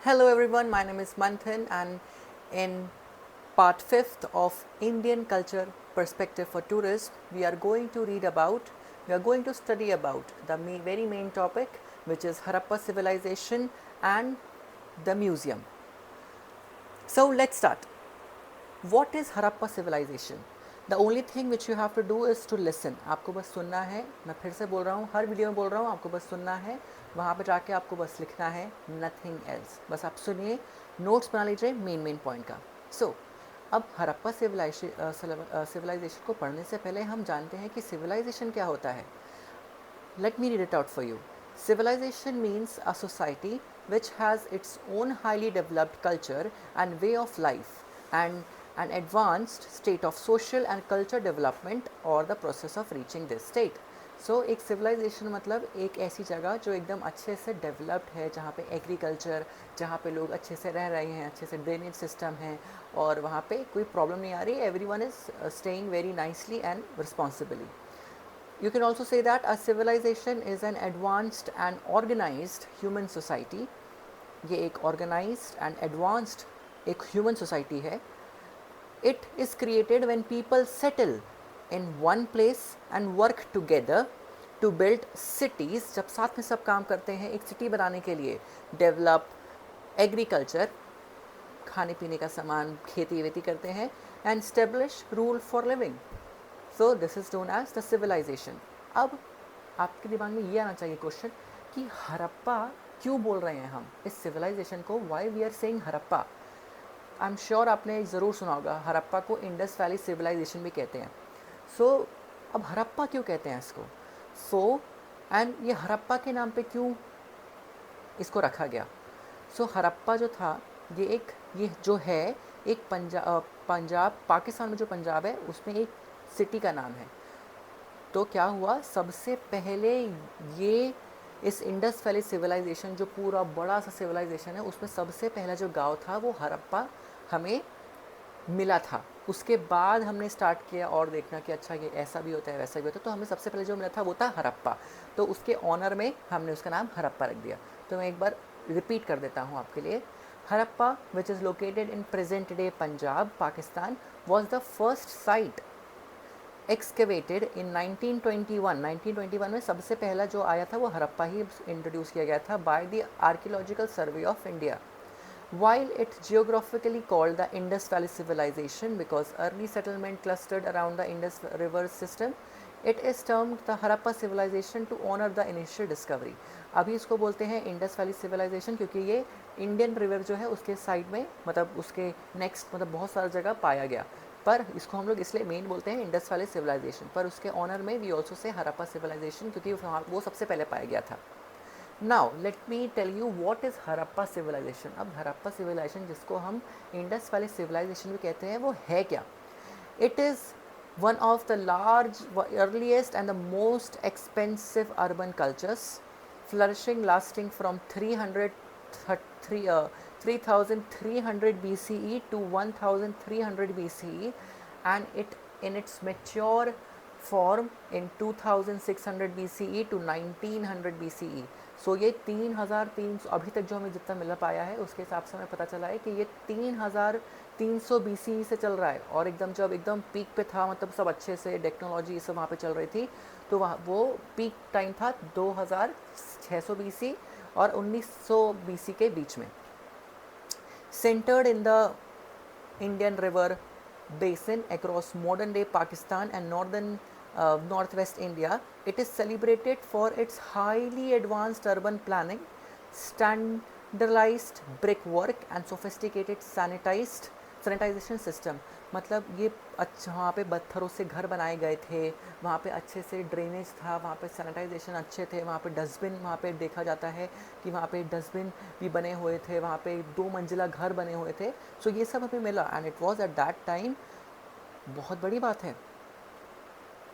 Hello everyone, my name is Manthan and in part 5th of Indian Culture Perspective for Tourists, we are going to study about the very main topic, which is Harappa civilization and the museum. So let's start. What is Harappa civilization? The only thing which you have to do is to listen. आपको बस सुनना है. मैं फिर से बोल रहा हूँ, हर वीडियो में बोल रहा हूँ, आपको बस सुनना है. वहाँ पे जाके आपको बस लिखना है, नथिंग एल्स. बस आप सुनिए, नोट्स बना लीजिए मेन पॉइंट का. सो अब हरप्पा सिविलाइजेशन को पढ़ने से पहले हम जानते हैं कि सिविलाइजेशन क्या होता है. Let me read it out for you. Civilization means a society which has its own highly developed culture and way of life and an advanced state of social and culture development or the process of reaching this state. सो एक civilisation मतलब एक ऐसी जगह जो एकदम अच्छे से developed है, जहाँ पे एग्रीकल्चर, जहाँ पे लोग अच्छे से रह रहे हैं, अच्छे से ड्रेनेज सिस्टम है और वहाँ पे कोई प्रॉब्लम नहीं आ रही, everyone is staying very nicely and responsibly. You can also say that a civilization is an advanced and organized human society. ये एक organized and advanced एक human society है. It is created when people settle in one place and work together to build cities. जब साथ में सब काम करते हैं एक सिटी बनाने के लिए, develop agriculture, खाने पीने का सामान, खेती वेती करते हैं, and establish rule for living. So this is known as the civilization. अब आपके दिमाग में ये आना चाहिए क्वेश्चन कि हरप्पा क्यों बोल रहे हैं हम इस सिविलाइजेशन को, why we are saying Harappa. I am sure आपने ज़रूर सुना होगा, हरप्पा को इंडस वैली सिविलाइजेशन भी कहते हैं. सो अब हरप्पा क्यों कहते हैं इसको. एंड ये हरप्पा के नाम पे क्यों इसको रखा गया. हरप्पा जो था ये जो है एक पंजाब पाकिस्तान में जो पंजाब है उसमें एक सिटी का नाम है. तो क्या हुआ, सबसे पहले ये इस इंडस वैली सिविलाइजेशन जो पूरा बड़ा सा सिविलाइजेशन है उसमें सबसे पहला जो गांव था वो हरप्पा हमें मिला था. उसके बाद हमने स्टार्ट किया और देखना कि अच्छा ये ऐसा भी होता है वैसा भी होता है. तो हमें सबसे पहले जो मिला था वो था हरप्पा. तो उसके ऑनर में हमने उसका नाम हरप्पा रख दिया. तो मैं एक बार रिपीट कर देता हूँ आपके लिए. Harappa which is located in present day Punjab Pakistan was the first site excavated in 1921. 1921 में सबसे पहला जो आया था वो हरप्पा ही इंट्रोड्यूस किया गया था by the archaeological survey of India. While it geographically called the Indus Valley Civilization because early settlement clustered around the Indus River system, it is termed the Harappa Civilization to honor the initial discovery. अभी इसको बोलते हैं Indus valley civilisation क्योंकि ये Indian river जो है उसके side में मतलब उसके नेक्स्ट मतलब बहुत सारी जगह पाया गया. पर इसको हम लोग इसलिए मेन बोलते हैं इंडस वैली सिविलाइजेशन, पर उसके ऑनर में we also say Harappa civilisation क्योंकि वो सबसे पहले पाया गया था. Now let me tell you what is Harappa civilization. अब हरप्पा सिविलाइजेशन जिसको हम इंडस वैली सिविलाइजेशन भी कहते हैं वो है क्या. It is one of the large earliest and the most expensive urban cultures flourishing lasting from 3300 BCE to 1300 BCE and it in its mature form in 2600 BCE to 1900 BCE. सो ये 3300 अभी तक जो हमें जितना मिल पाया है उसके हिसाब से हमें पता चला है कि ये 3300 BCE से चल रहा है. और एकदम जब एकदम पीक पे था मतलब सब अच्छे से टेक्नोलॉजी सब वहाँ पे चल रही थी तो वहाँ वो पीक टाइम था 2600 BC और 1900 BC के बीच में. Centered in the Indian River basin across modern day Pakistan and northwest India, it is celebrated for its highly advanced urban planning, standardized brickwork and sophisticated sanitization system. मतलब ये अच्छा वहाँ पे पत्थरों से घर बनाए गए थे, वहाँ पे अच्छे से ड्रेनेज था, वहाँ पे सैनिटाइजेशन अच्छे थे, वहाँ पे डस्टबिन वहाँ पे देखा जाता है कि वहाँ पे डस्टबिन भी बने हुए थे, वहाँ पे 2 मंजिला घर बने हुए थे. सो ये सब हमें मिला and it was at that time बहुत बड़ी बात है.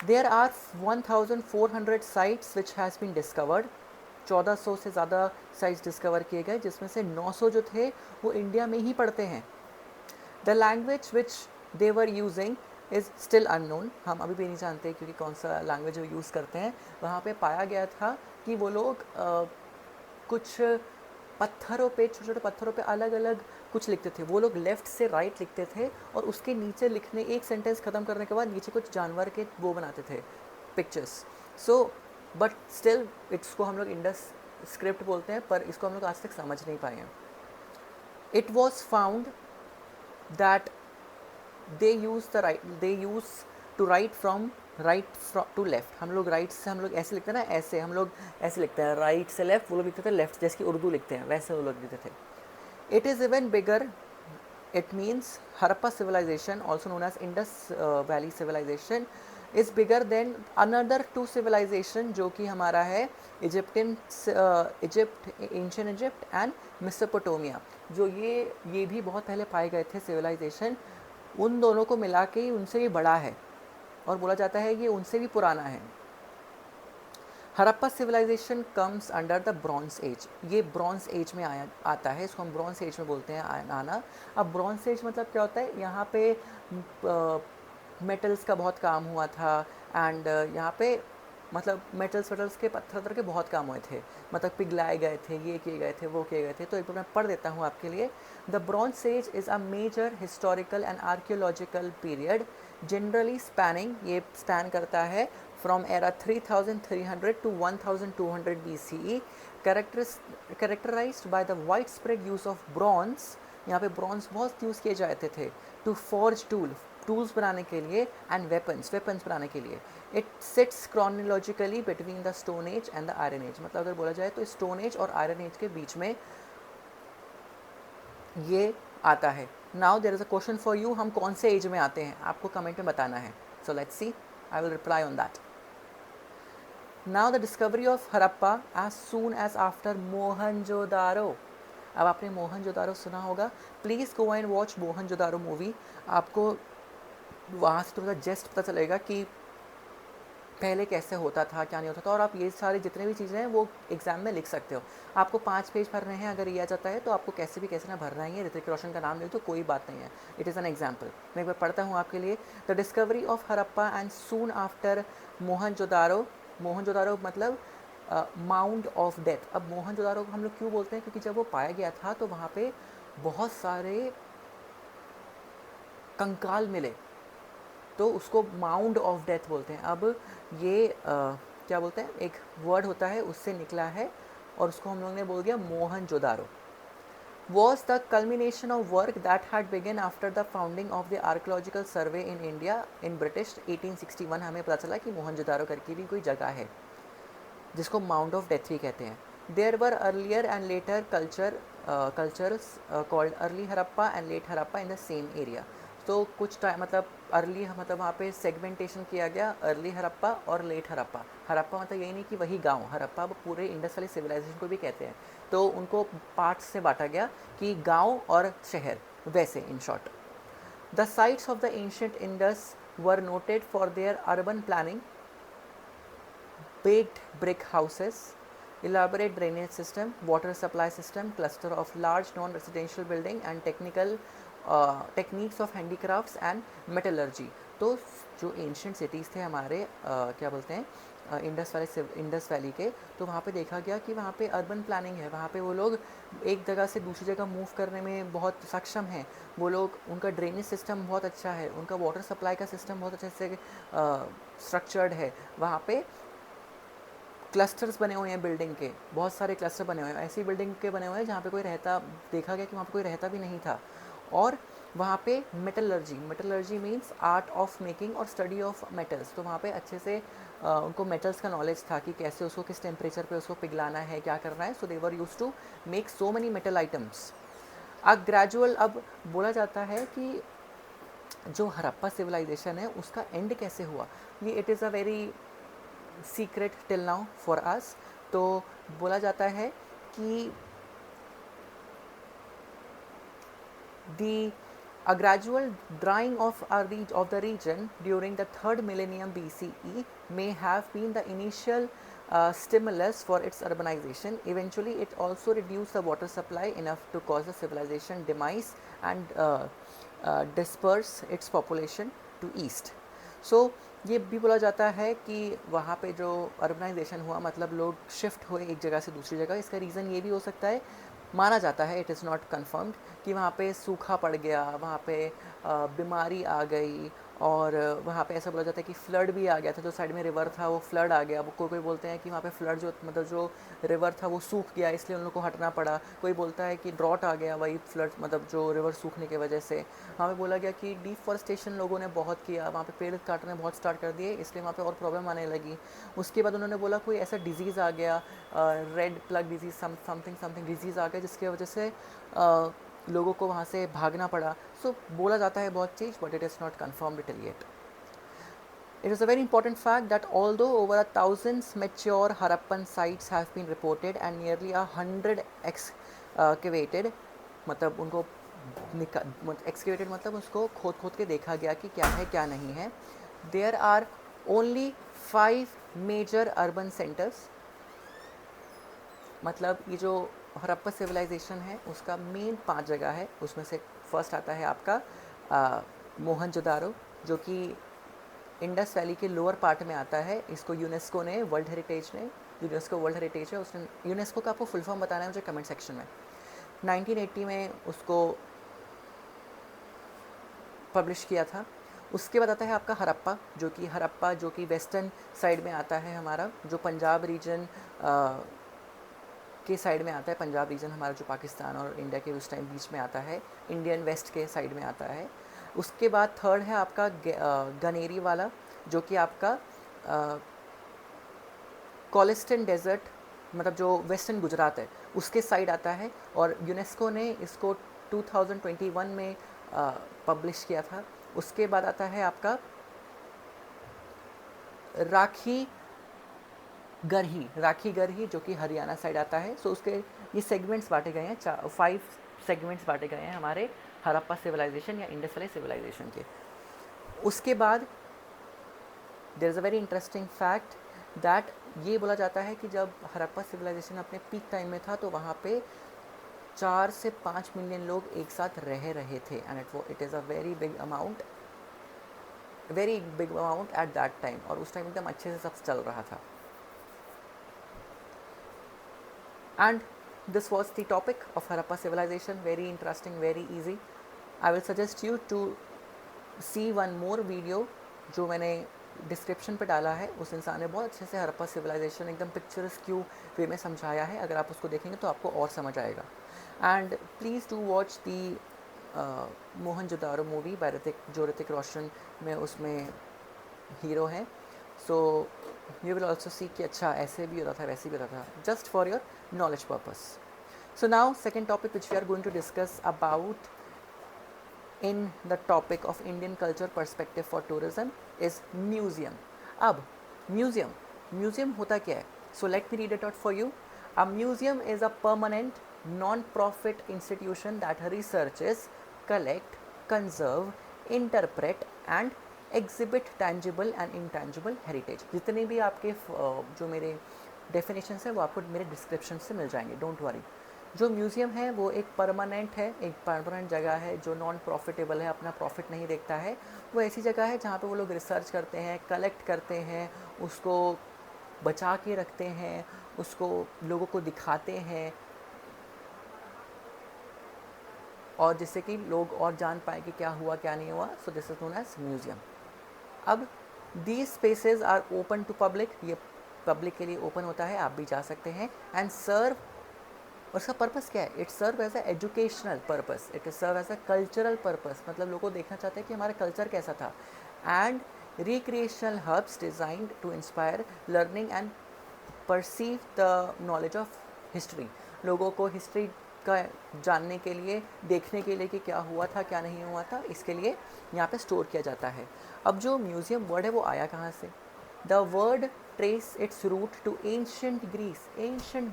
There are 1400 sites which has been discovered. 1400 से ज़्यादा साइट्स डिस्कवर किए गए जिसमें से 900 जो थे वो इंडिया में ही पड़ते हैं. The language which they were using is still unknown. हम अभी भी नहीं जानते क्योंकि कौन सा लैंग्वेज वो यूज़ करते हैं. वहाँ पे पाया गया था कि वो लोग कुछ पत्थरों पे, छोटे छोटे पत्थरों पे अलग अलग कुछ लिखते थे। वो लोग लेफ़्ट से राइट लिखते थे और उसके नीचे लिखने, एक सेंटेंस ख़त्म करने के बाद नीचे कुछ जानवर के वो बनाते थे पिक्चर्स। सो बट स्टिल इसको हम लोग इंडस स्क्रिप्ट बोलते हैं, पर इसको हम लोग आज तक समझ नहीं पाए हैं। It was found that they use to write from right to left। हम लोग राइट से, हम लोग ऐसे लिखते हैं ना, ऐसे हम लोग ऐसे लिखते हैं, राइट से लेफ्ट, वो लोग लिखते थे लेफ्ट, जैसे कि उर्दू लिखते हैं वैसे वो लोग लिखते थे। It is even bigger, it means Harappa civilization also known as Indus valley civilization is bigger than another two civilization, जो कि हमारा है Egyptian Egypt, ancient Egypt and Mesopotamia. जो ये भी बहुत पहले पाए गए थे सिविलाइजेशन, उन दोनों को मिला के उनसे भी बड़ा है और बोला जाता है कि उनसे भी पुराना है। Harappa civilization comes under the bronze age. ये ब्रॉन्ज एज में आता है, इसको हम ब्रॉन्ज एज में बोलते हैं आना। अब ब्रॉन्ज एज मतलब क्या होता है, यहाँ पे मेटल्स का बहुत काम हुआ था एंड यहाँ पे मतलब मेटल्स के पत्थर के बहुत काम हुए थे, मतलब पिघलाए गए थे, ये किए गए थे, वो किए गए थे। तो एक बार मैं पढ़ देता हूँ आपके लिए। The bronze age is a major historical and archaeological period generally spanning, ये स्पैन करता है from era 3300 to 1200 BCE, characterized by the widespread use of bronze। यहाँ पे ब्रॉन्ज बहुत यूज़ किए जाते थे, टू फॉर्ज टूल्स बनाने के लिए एंड वेपन्स बनाने के लिए। It sits chronologically between the stone age and the iron age. मतलब अगर बोला जाए तो स्टोन एज और आयरन एज के बीच में ये आता है। Now there is a question for you, हम कौन से एज में आते हैं आपको कमेंट में बताना है। So let's see, I will reply on that. Now the discovery of Harappa as soon as after Mohenjodaro. अब आपने मोहनजोदारो सुना होगा, please go and watch Mohenjodaro movie. आपको वहाँ से थोड़ा जस्ट पता चलेगा कि पहले कैसे होता था, क्या नहीं होता था, और आप ये सारे जितने भी चीज़ें हैं वो एग्जाम में लिख सकते हो। आपको 5 पेज भरने हैं, अगर ये आ जाता है तो आपको कैसे भी कैसे ना भरना ही है। ऋतिक रोशन का नाम ले तो कोई बात नहीं है, इट इज़ एन एग्जाम्पल। मैं एक बार पढ़ता हूँ आपके लिए। The discovery of Harappa and soon after Mohenjodaro. Mohenjodaro मतलब माउंड ऑफ डेथ। अब मोहनजोदारो को हम लोग क्यों बोलते हैं, क्योंकि जब वो पाया गया था तो वहाँ पे बहुत सारे कंकाल मिले, तो उसको माउंड ऑफ डेथ बोलते हैं। अब ये क्या बोलते हैं, एक वर्ड होता है उससे निकला है और उसको हम लोगों ने बोल दिया Mohenjodaro. was the culmination of work that had begun after the founding of the Archaeological Survey in India in British 1861। हमें पता चला कि मोहनजोदारो करके भी कोई जगह है जिसको माउंट ऑफ डेथ भी कहते हैं। There were earlier and later cultures called early Harappa and late Harappa in the same area. तो कुछ टाइम मतलब अर्ली मतलब वहाँ पे सेगमेंटेशन किया गया, अर्ली हरप्पा और लेट हरप्पा। हरप्पा मतलब यही नहीं कि वही गांव, हरप्पा पूरे इंडस वाली सिविलाइजेशन को भी कहते हैं। तो उनको पार्ट्स से बांटा गया कि गांव और शहर, वैसे in short. The sites of the ancient Indus were noted for their urban planning, baked brick houses, elaborate drainage system, water supply system, cluster of large non-residential building and techniques of handicrafts and metallurgy। तो जो ancient cities थे हमारे क्या बोलते हैं Indus valley के, तो वहाँ पे देखा गया कि वहाँ पे अर्बन प्लानिंग है, वहाँ पे वो लोग एक जगह से दूसरी जगह मूव करने में बहुत सक्षम हैं। वो लोग, उनका ड्रेनेज सिस्टम बहुत अच्छा है, उनका वाटर सप्लाई का सिस्टम बहुत अच्छे से स्ट्रक्चर्ड है। वहाँ पे क्लस्टर्स बने हुए हैं बिल्डिंग के, बहुत सारे क्लस्टर बने हुए हैं, ऐसी बिल्डिंग के बने हुए हैं जहाँ पे कोई रहता, देखा गया कि वहाँ पे कोई रहता भी नहीं था। और वहाँ पे metallurgy means art of making और स्टडी ऑफ मेटल्स। तो वहाँ पे अच्छे से उनको मेटल्स का नॉलेज था कि कैसे उसको किस टेम्परेचर पे उसको पिघलाना है, क्या करना है। So they were used to make so many metal items. Gradual, अब बोला जाता है कि जो हरप्पा सिविलाइजेशन है उसका एंड कैसे हुआ, ये it is a very secret till now for us. तो बोला जाता है कि a gradual drying of the region during the 3rd millennium BCE may have been the initial stimulus for its urbanization. Eventually it also reduced the water supply enough to cause the civilization demise and disperse its population to east. So ये भी बोला जाता है कि वहाँ पे जो urbanisation हुआ, मतलब लोग शिफ्ट हुए एक जगह से दूसरी जगह, इसका रीज़न ये भी हो सकता है माना जाता है, इट इज़ नॉट कन्फर्म्ड, कि वहाँ पे सूखा पड़ गया, वहाँ पे बीमारी आ गई, और वहाँ पे ऐसा बोला जाता है कि फ्लड भी आ गया था, जो साइड में रिवर था वो फ्लड आ गया। वो कोई बोलते हैं कि वहाँ पे फ्लड जो मतलब जो रिवर था वो सूख गया, इसलिए उन लोगों को हटना पड़ा। कोई बोलता है कि ड्रॉट आ गया, वही फ्लड मतलब जो रिवर सूखने की वजह से। वहाँ पे बोला गया कि डिफॉरेस्टेशन लोगों ने बहुत किया, वहाँ पे पेड़ काटने बहुत स्टार्ट कर दिए, इसलिए वहाँ पे और प्रॉब्लम आने लगी। उसके बाद उन्होंने बोला कोई ऐसा डिजीज़ आ गया, red plague disease, something disease आ गया, जिसकी वजह से लोगों को वहाँ से भागना पड़ा। सो बोला जाता है बहुत चीज़, but it is not confirmed till yet. It is a very important fact that although over 1,000 mature Harappan sites have been reported and nearly 100 excavated, मतलब उनको excavated मतलब उसको खोद खोद के देखा गया कि क्या है क्या नहीं है. There are only 5 major urban centers. मतलब ये जो हरप्पा सिविलाइजेशन है उसका मेन 5 जगह है. उसमें से फर्स्ट आता है आपका मोहनजोदारो, जो कि इंडस वैली के लोअर पार्ट में आता है. इसको यूनेस्को ने वर्ल्ड हेरिटेज है. उसने यूनेस्को का आपको फुल फॉर्म बताना है मुझे कमेंट सेक्शन में. 1980 में उसको पब्लिश किया था. उसके बाद आता है आपका हरप्पा जो कि वेस्टर्न साइड में आता है हमारा, जो पंजाब रीजन के साइड में आता है. पंजाब रीजन हमारा जो पाकिस्तान और इंडिया के उस टाइम बीच में आता है, इंडियन वेस्ट के साइड में आता है. उसके बाद थर्ड है आपका गनेरी वाला, जो कि आपका कोलिस्टन डेजर्ट मतलब जो वेस्टर्न गुजरात है उसके साइड आता है. और यूनेस्को ने इसको 2021 में पब्लिश किया था. उसके बाद आता है आपका राखी गरही जो कि हरियाणा साइड आता है. सो उसके ये सेगमेंट्स बांटे गए हैं, 5 सेगमेंट्स बांटे गए हैं हमारे हरप्पा सिविलाइजेशन या इंडस वैली सिविलाइजेशन के. उसके बाद there is a very interesting fact that ये बोला जाता है कि जब हरप्पा सिविलाइजेशन अपने पीक टाइम में था तो वहाँ पे 4 से 5 मिलियन लोग एक साथ रह रहे थे. And it is a very big amount at that time. और उस टाइम एकदम अच्छे से सब चल रहा था. And this was the topic of Harappa civilization. Very interesting, very easy. I will suggest you to see one more video जो मैंने डिस्क्रिप्शन पे डाला है. उस इंसान ने बहुत अच्छे से हरप्पा सिविलाइजेशन एकदम पिक्चर्स क्यू वे में समझाया है. अगर आप उसको देखेंगे तो आपको और समझ आएगा. And please do watch the Mohenjo-daro movie by Hrithik Roshan में उसमें हीरो हैं. So you will also see कि अच्छा ऐसे भी होता था वैसे भी होता था, just for your knowledge purpose. So now second topic which we are going to discuss about in the topic of Indian culture perspective for tourism is museum. अब museum होता क्या है? So let me read it out for you. A museum is a permanent non-profit institution that researches, collect, conserve, interpret and exhibit tangible and intangible heritage. जितने भी आपके जो मेरे definitions है वो आपको मेरे डिस्क्रिप्शन से मिल जाएंगे, डोंट वरी. जो म्यूज़ियम है वो एक परमानेंट जगह है जो नॉन प्रॉफिटेबल है, अपना प्रॉफिट नहीं देखता है. वो ऐसी जगह है जहाँ पे वो लोग रिसर्च करते हैं, कलेक्ट करते हैं, उसको बचा के रखते हैं, उसको लोगों को दिखाते हैं, और जिससे कि लोग और जान पाए कि क्या हुआ क्या नहीं हुआ. So this is known as museum. अब these spaces are open to public. ये पब्लिक के लिए ओपन होता है, आप भी जा सकते हैं. एंड सर्व, और उसका पर्पस क्या है? It serve as a educational purpose, it serve as a cultural purpose. मतलब लोगों को देखना चाहते हैं कि हमारा कल्चर कैसा था. And recreational hubs designed to inspire learning and perceive the knowledge of history. लोगों को हिस्ट्री का जानने के लिए, देखने के लिए कि क्या हुआ था क्या नहीं हुआ था, इसके लिए यहाँ पे स्टोर किया जाता है. अब जो म्यूज़ियम वर्ड है वो आया कहाँ से? The word trace its root to ancient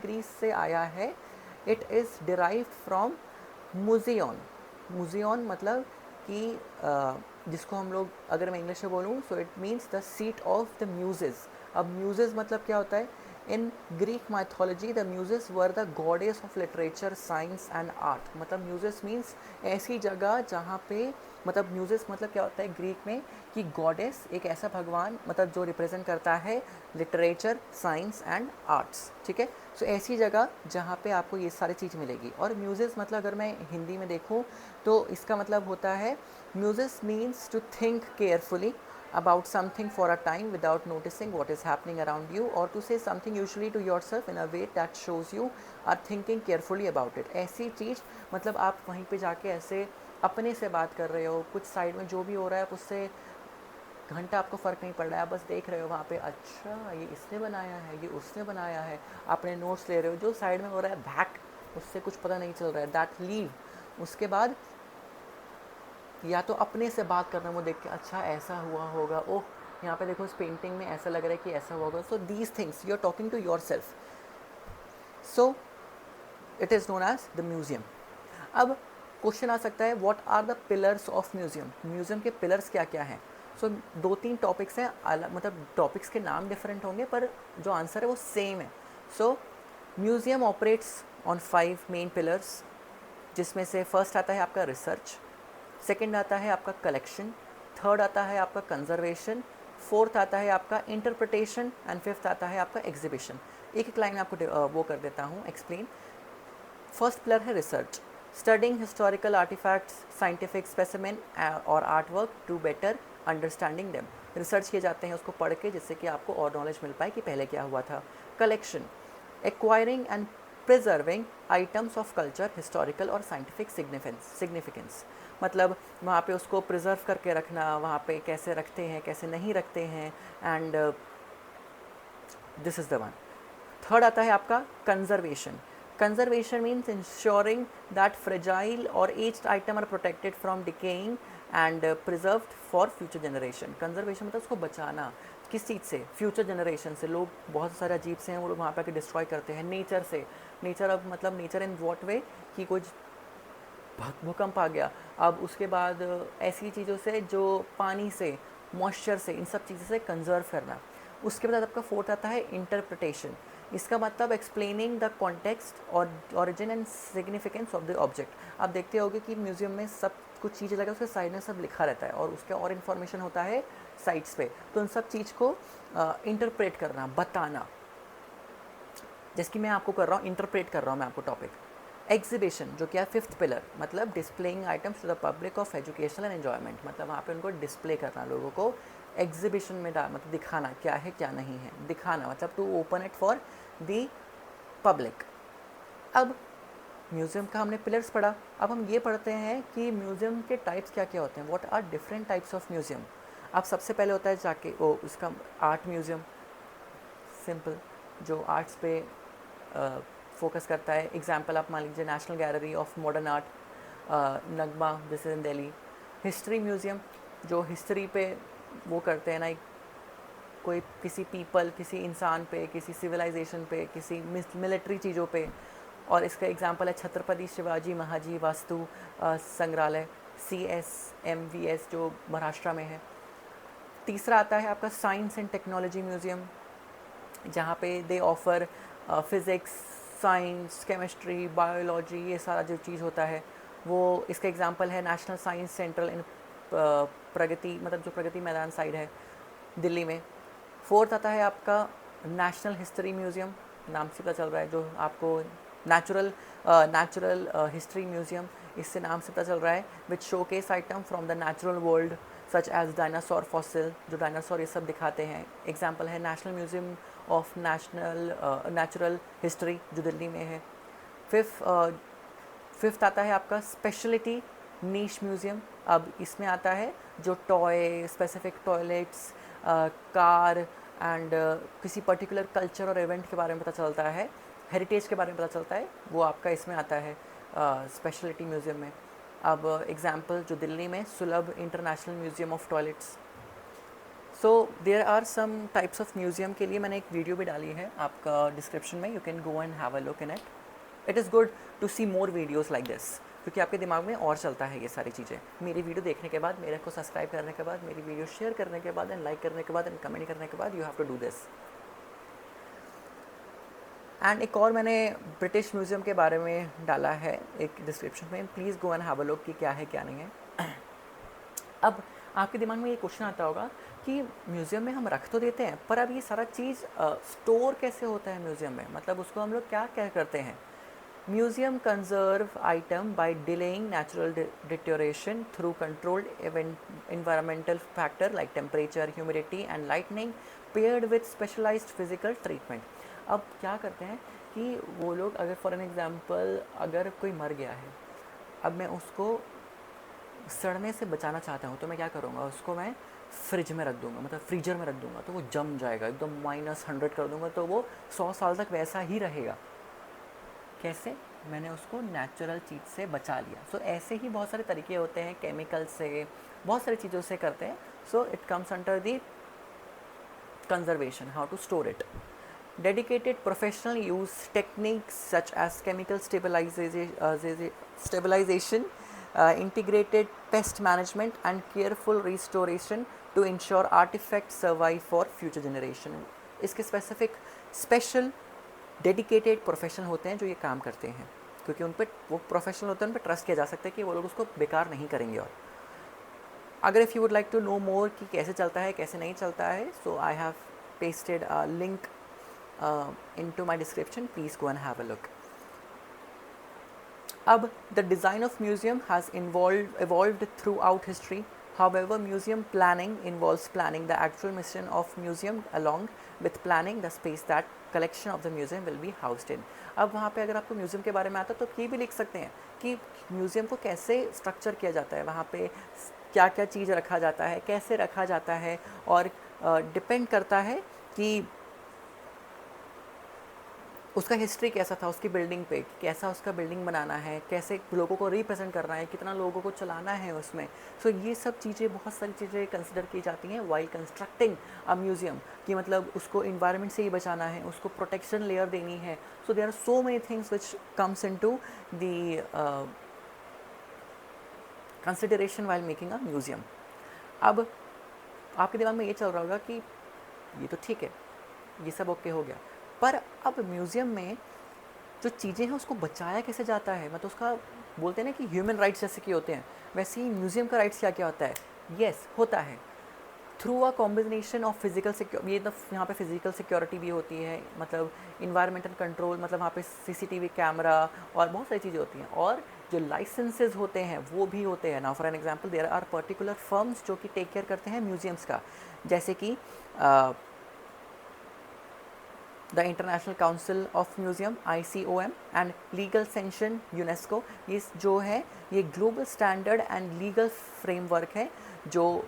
Greece से आया है. It is derived from mouseion मतलब कि जिसको हम लोग, अगर मैं इंग्लिश में बोलूँ so it means the seat of the Muses. अब म्यूजेस मतलब क्या होता है? In Greek mythology the Muses were the goddess of literature science and art. मतलब म्यूजेस मीन्स ऐसी जगह जहाँ पे, मतलब म्यूजेस मतलब क्या होता है ग्रीक में कि गॉडेस एक ऐसा भगवान मतलब जो रिप्रेजेंट करता है लिटरेचर साइंस एंड आर्ट्स, ठीक है। सो ऐसी जगह जहाँ पे आपको ये सारी चीज़ मिलेगी। और म्यूजेस मतलब अगर मैं हिंदी में देखूँ तो इसका मतलब होता है muses means to think carefully about something for a time without noticing what is happening around you, or to say something usually to yourself in a way that shows you are thinking carefully about it। ऐसी चीज़ मतलब आप वहीं पे जाके ऐसे अपने से बात कर रहे हो, कुछ साइड में जो भी हो रहा है आप उससे घंटा आपको फ़र्क नहीं पड़ रहा है, आप बस देख रहे हो वहाँ पे, अच्छा ये इसने बनाया है, ये उसने बनाया है, आपने नोट्स ले रहे हो, जो साइड में हो रहा है बैक उससे कुछ पता नहीं चल रहा है, दैट लीव। उसके बाद या तो अपने से बात करना, वो देख के अच्छा ऐसा हुआ होगा, ओह यहाँ पे देखो इस पेंटिंग में ऐसा लग रहा है कि ऐसा हुआ होगा। So these things you are talking to yourself, so it is known as the museum. अब क्वेश्चन आ सकता है what are the pillars of museum, museum के पिलर्स क्या क्या हैं। सो 2-3 टॉपिक्स हैं, अलग मतलब टॉपिक्स के नाम डिफरेंट होंगे पर जो आंसर है वो सेम है। So museum operates on 5 main pillars, जिसमें से फर्स्ट आता है आपका रिसर्च, सेकंड आता है आपका कलेक्शन, थर्ड आता है आपका कंजर्वेशन, फोर्थ आता है आपका इंटरप्रिटेशन एंड फिफ्थ आता है आपका एग्जीबिशन। एक एक लाइन में आपको वो कर देता हूँ एक्सप्लेन। फर्स्ट पिलर है research, studying historical artefacts, scientific specimen और art work to better understanding them. Research किए जाते हैं उसको पढ़ के, जिससे कि आपको और नॉलेज मिल पाए कि पहले क्या हुआ था। Collection, acquiring and preserving items of culture, historical और साइंटिफिक सिग्निफिकेंस, मतलब वहाँ पे उसको प्रिजर्व करके रखना, वहाँ पे कैसे रखते हैं कैसे नहीं रखते हैं, and this is the one. Third आता है आपका conservation, conservation means ensuring that fragile और aged item are protected from decaying and preserved for future generation. Conservation मतलब उसको बचाना, किस चीज़ से, फ्यूचर जनरेशन से। लोग बहुत सारे अजीब से हैं, वो लोग वहाँ पर डिस्ट्रॉय करते हैं। नेचर से, नेचर अब मतलब नेचर इन वॉट वे कि कुछ भूकंप आ गया, अब उसके बाद ऐसी चीज़ों से जो पानी से, मॉइस्चर से, इन सब चीज़ों से कंजर्व करना। उसके बाद आपका फोर्थ आता है इंटरप्रिटेशन, इसका मतलब एक्सप्लेनिंग द कॉन्टेक्स्ट और origin and significance of the object. आप देखते होगे कि म्यूज़ियम में सब कुछ चीज़ें लगा, उसके साइड में सब लिखा रहता है और उसके और इन्फॉर्मेशन होता है साइट्स पे, तो उन सब चीज़ को इंटरप्रेट करना, बताना, जैसे कि मैं आपको कर रहा हूँ, इंटरप्रेट कर रहा हूँ मैं आपको टॉपिक। एग्जीबिशन जो कि है फिफ्थ पिलर, मतलब displaying items to the public of educational and enjoyment, मतलब वहाँ पे उनको डिस्प्ले करना, लोगों को एग्जीबिशन में मतलब दिखाना क्या है क्या नहीं है, दिखाना मतलब to open it for the public. अब म्यूज़ियम का हमने पिलर्स पढ़ा, अब हम ये पढ़ते हैं कि म्यूज़ियम के टाइप्स क्या क्या होते हैं, what are different types of museum. अब सबसे पहले होता है जाके वो उसका आर्ट म्यूज़ियम, सिंपल, जो आर्ट्स पे फोकस करता है। एग्जाम्पल आप मान लीजिए national gallery of modern art, NGMA, this is in Delhi. History museum जो हिस्ट्री पे वो करते हैं ना, कोई किसी पीपल, किसी इंसान पे, किसी सिविलाइजेशन पे, किसी मिलिट्री चीज़ों पे, और इसका एग्जांपल है छत्रपति शिवाजी महाजी वास्तु संग्रहालय, CSMVS जो महाराष्ट्र में है। तीसरा आता है आपका साइंस एंड टेक्नोलॉजी म्यूज़ियम, जहाँ पे they offer physics, science, chemistry, biology, ये सारा जो चीज़ होता है वो। इसका एग्जांपल है नेशनल साइंस सेंटर इन प्रगति, मतलब जो प्रगति मैदान साइड है दिल्ली में। फोर्थ आता है आपका नेशनल हिस्ट्री म्यूज़ियम, नाम से पता चल रहा है, जो आपको नेचुरल हिस्ट्री म्यूज़ियम, इससे नाम से पता चल रहा है, which showcase item from the natural world such as dinosaur fossil, जो डायनासोर ये सब दिखाते हैं। एग्जाम्पल है national museum of natural history जो दिल्ली में है। फिफ्थ आता है आपका स्पेशलिटी नीश म्यूज़ियम। अब इसमें आता है जो toy, specific toilets, car and किसी पर्टिकुलर कल्चर और इवेंट के बारे में पता चलता है, हेरिटेज के बारे में पता चलता है, वो आपका इसमें आता है स्पेशलिटी म्यूज़ियम में। अब एग्जाम्पल जो दिल्ली में Sulabh international museum of toilets. So there are some types of museum के लिए मैंने एक वीडियो भी डाली है आपका डिस्क्रिप्शन में, you can go and have a look in it. It is good to see more videos like this, क्योंकि आपके दिमाग में और चलता है ये सारी चीज़ें। मेरी वीडियो देखने के बाद, मेरे को सब्सक्राइब करने के बाद, मेरी वीडियो शेयर करने के बाद, एंड लाइक करने के बाद, एंड कमेंट करने के बाद, you have to do this. And एक और मैंने ब्रिटिश म्यूज़ियम के बारे में डाला है एक डिस्क्रिप्शन में, please go and have a look कि क्या है क्या नहीं है। अब आपके दिमाग में ये क्वेश्चन आता होगा कि म्यूज़ियम में हम रख तो देते हैं, पर अब ये सारा चीज़ स्टोर कैसे होता है म्यूज़ियम में, मतलब उसको हम लोग क्या क्या करते हैं। Museum conserve item by delaying natural deterioration through controlled environmental factor like temperature, humidity and lightning paired with specialized physical treatment। अब क्या करते हैं कि वो लोग अगर फॉर एन एग्जांपल अगर कोई मर गया है, अब मैं उसको सड़ने से बचाना चाहता हूँ तो मैं क्या करूँगा, उसको मैं फ्रिज में रख दूँगा, मतलब फ्रीजर में रख दूँगा तो वो जम जाएगा, एकदम -100 कर दूँगा तो वो 100 साल तक वैसा ही रहेगा। कैसे? मैंने उसको नेचुरल चीज़ से बचा लिया। सो ऐसे ही बहुत सारे तरीके होते हैं, केमिकल से, बहुत सारी चीज़ों से करते हैं। So it comes under the conservation, how to store it. Dedicated professional use techniques such as chemical stabilization, integrated pest management and careful restoration to ensure artifacts survive for future generation। इसके special dedicated professional होते हैं जो ये काम करते हैं, क्योंकि उन पर वो प्रोफेशनल होते हैं, उन पर ट्रस्ट किया जा सकता है कि वो लोग उसको बेकार नहीं करेंगे। और अगर if you would like to know more कि कैसे चलता है कैसे नहीं चलता है, so I have pasted a link into my description, please go and have a look। अब the design of museum has evolved throughout history। However, museum planning involves planning the actual mission of museum along with planning the space that collection of the museum will be housed in। अब वहाँ पे अगर आपको museum के बारे में आता है तो ये भी लिख सकते हैं कि म्यूज़ियम को कैसे स्ट्रक्चर किया जाता है, वहाँ पे क्या क्या चीज़ रखा जाता है, कैसे रखा जाता है, और डिपेंड करता है कि उसका हिस्ट्री कैसा था, उसकी बिल्डिंग पे कैसा उसका बिल्डिंग बनाना है, कैसे लोगों को रिप्रेजेंट करना है, कितना लोगों को चलाना है उसमें। सो ये सब चीज़ें, बहुत सारी चीज़ें कंसिडर की जाती हैं वाइल कंस्ट्रक्टिंग अ म्यूज़ियम, कि मतलब उसको इन्वायरमेंट से ही बचाना है, उसको प्रोटेक्शन लेयर देनी है। So there are so many things which comes into the consideration while making a museum. अब आपके दिमाग में ये चल रहा होगा कि ये तो ठीक है, ये सब ओके हो गया, पर अब म्यूज़ियम में जो चीज़ें हैं उसको बचाया कैसे जाता है, मतलब उसका बोलते हैं ना कि ह्यूमन राइट्स जैसे कि होते हैं, वैसे ही म्यूज़ियम का राइट्स क्या क्या होता है। यस, होता है through a combination of physical security. ये तो यहाँ पे फिजिकल सिक्योरिटी भी होती है, मतलब इन्वायरमेंटल कंट्रोल, मतलब वहाँ पे सीसीटीवी कैमरा और बहुत सारी चीज़ें होती हैं, और जो लाइसेंसेज होते हैं वो भी होते हैं। Now for an example there are particular firms जो कि टेक केयर करते हैं म्यूज़ियम्स का, जैसे कि the international council of museum ICOM and legal sanction UNESCO. ये जो है ये global standard and legal framework है जो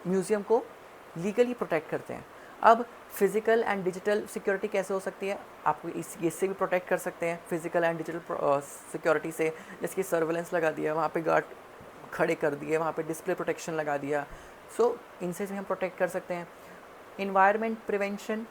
म्यूज़ियम को लीगली प्रोटेक्ट करते हैं। अब फिज़िकल एंड डिजिटल सिक्योरिटी कैसे हो सकती है, आपको इससे भी प्रोटेक्ट कर सकते हैं, फिज़िकल एंड डिजिटल सिक्योरिटी से, जैसे कि सर्वेलेंस लगा दिया, वहाँ पे गार्ड खड़े कर दिए, वहाँ पे डिस्प्ले प्रोटेक्शन लगा दिया। सो इनसे भी हम प्रोटेक्ट कर सकते हैं। इन्वायरमेंट प्रिवेंशन,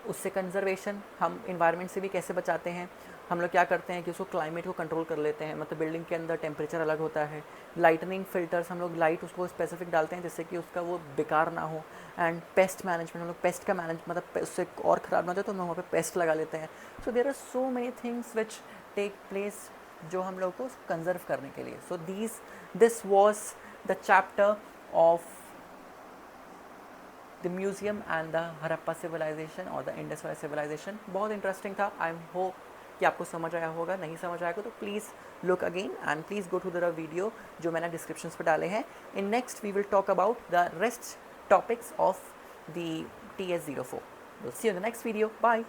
उससे कंजर्वेशन, हम इन्वायरमेंट से भी कैसे बचाते हैं। हम लोग क्या करते हैं कि उसको क्लाइमेट को कंट्रोल कर लेते हैं, मतलब बिल्डिंग के अंदर टेम्परेचर अलग होता है। लाइटनिंग फिल्टर्स, हम लोग लाइट उसको स्पेसिफिक डालते हैं जिससे कि उसका वो बेकार ना हो। एंड पेस्ट मैनेजमेंट, हम लोग पेस्ट का मैनेज, मतलब उससे और ख़राब ना हो जाए तो हम वहाँ पे पेस्ट लगा लेते हैं। So there are so many things which take place जो हम लोग को कंजर्व करने के लिए। So this was the chapter of the museum and the Harappa civilization और द इंडस वैली सिविलाइजेशन। बहुत इंटरेस्टिंग था। आई होप कि आपको समझ आया होगा, नहीं समझ आएगा तो please look again and please go to the video जो मैंने डिस्क्रिप्शन पे डाले हैं। In next we will talk about the rest topics of the TS04। Will see you in the next video. Bye.